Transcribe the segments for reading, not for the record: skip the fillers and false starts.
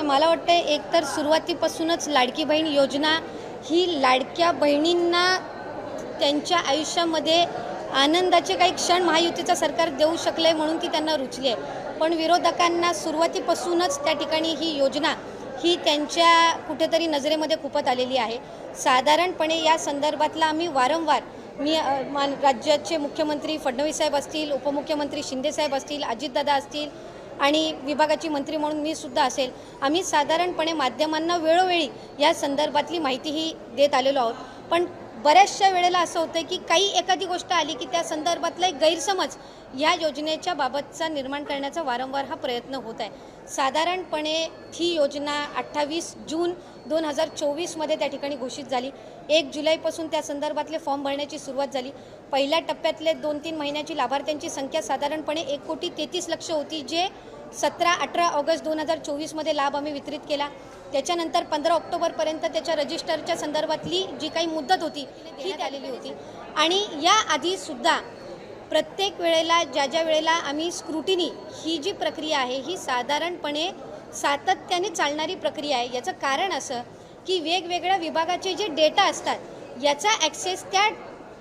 मला वाटतं एक तर सुरुवातीपासूनच लाडकी बहीण योजना ही लाडक्या बहिणींना त्यांच्या आयुष्यामध्ये आनंदाचे काही क्षण महायुतीचं सरकार देऊ शकले म्हणून ती त्यांना रुचली आहे। पण विरोधकांना सुरुवातीपासूनच त्या ठिकाणी ही योजना ही त्यांच्या कुठेतरी नजरेमध्ये खुपत आलेली आहे। साधारणपणे या संदर्भातला आम्ही वारंवार राज्याचे मुख्यमंत्री फडणवीस साहेब असतील, उपमुख्यमंत्री शिंदे साहेब असतील, अजितदादा असतील आणि विभागाची मंत्री म्हणून मी सुद्धा असेल, आम्ही साधारणपणे माध्यमांना वेळोवेळी या संदर्भातली माहितीही देत आलेलो आहोत। पण बऱ्याचशा वेळेला असं होतं की काही एखादी गोष्ट आली की त्या संदर्भातला एक गैरसमज या योजनेच्या बाबतचा निर्माण करण्याचा वारंवार हा प्रयत्न होत आहे। साधारणपणे ही योजना 28 जून 2024 मध्ये त्या ठिकाणी घोषित झाली। 1 जुलैपासून त्या संदर्भातले फॉर्म भरण्याची सुरुवात झाली। पहिल्या टप्प्यातले 2-3 महिन्याची लाभार्थ्यांची संख्या साधारणपणे 1,33,00,000 होती, जे 17-18 ऑगस्ट 2024 मध्ये लाभ आम्ही वितरित केला। त्याच्यानंतर 15 ऑक्टोबरपर्यंत त्याच्या रजिस्टरच्या संदर्भातली जी काही मुदत होती ही आलेली होती। आणि या आधी सुद्धा प्रत्येक वेळेला ज्या वेळेला आम्ही स्क्रुटिनी ही जी प्रक्रिया आहे ही साधारणपणे सातत्याने चालणारी प्रक्रिया आहे। याचं कारण असं की वेगवेगळ्या विभागाचे जे डेटा असतात याचा ॲक्सेस त्या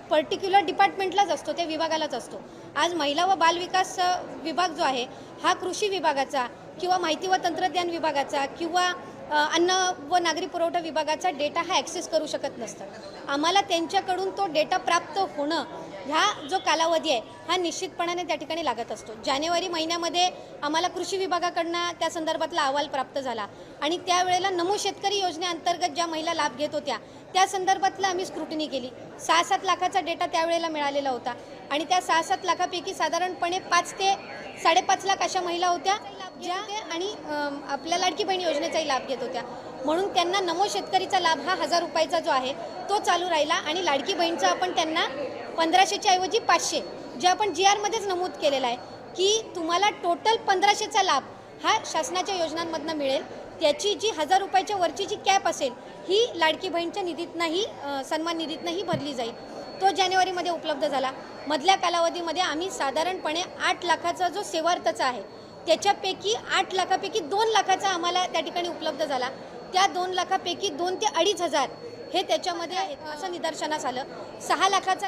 पर्टिक्युलर डिपार्टमेंटलाच असतो, त्या विभागालाच असतो। आज महिला व बालविकास विभाग जो आहे हा कृषी विभागाचा किंवा माहिती व तंत्रज्ञान विभागाचा किंवा अन्न व नागरी पुरवठा विभागाचा डेटा हा ॲक्सेस करू शकत नसतात। आम्हाला त्यांच्याकडून तो डेटा प्राप्त होणं ह्या जो कालावधी आहे हा निश्चितपणाने त्या ठिकाणी लागत असतो। जानेवारी महिन्यामध्ये आम्हाला कृषी विभागाकडून त्या संदर्भातला अहवाल प्राप्त झाला आणि त्यावेळेला नमो शेतकरी योजनेअंतर्गत ज्या महिला लाभ घेत होत्या त्या संदर्भातला आम्ही स्क्रुटिनी केली। 6-7 लाखाचा डेटा त्यावेळेला मिळालेला होता आणि त्या 6-7 लाखापैकी साधारणपणे 5 ते 5.5 लाख अशा महिला होत्या ज्या आणि आपल्या लाडकी बहीण योजनेचाही लाभ घेत होत्या। म्हणून त्यांना नमो शेतकरीचा लाभ हा 1000 रुपयाचा जो आहे तो चालू राहिला आणि लाडकी बहीणचा आपण त्यांना 1500च्या ऐवजी 500 जे आपण GR मध्येच नमूद केलेला आहे की तुम्हाला टोटल 1500चा लाभ हा शासनाच्या योजनांमधून मिळेल। त्याची जी 1000 रुपयाच्या वरची जी कॅप असेल ही लाडकी बहीणच्या निधीतनंही सन्मान निधीतनंही भरली जाईल। तो जानेवारीमध्ये उपलब्ध झाला। मधल्या कालावधीमध्ये आम्ही साधारणपणे 8 लाखाचा जो सेवार्थचा आहे त्याच्यापैकी 8 लाखापैकी 2 लाखाचा आम्हाला त्या ठिकाणी उपलब्ध झाला। त्या 2 लाखापैकी 2 ते 2.5 हजार हे त्याच्यामध्ये असं निदर्शनास आलं। 6 लाखाचा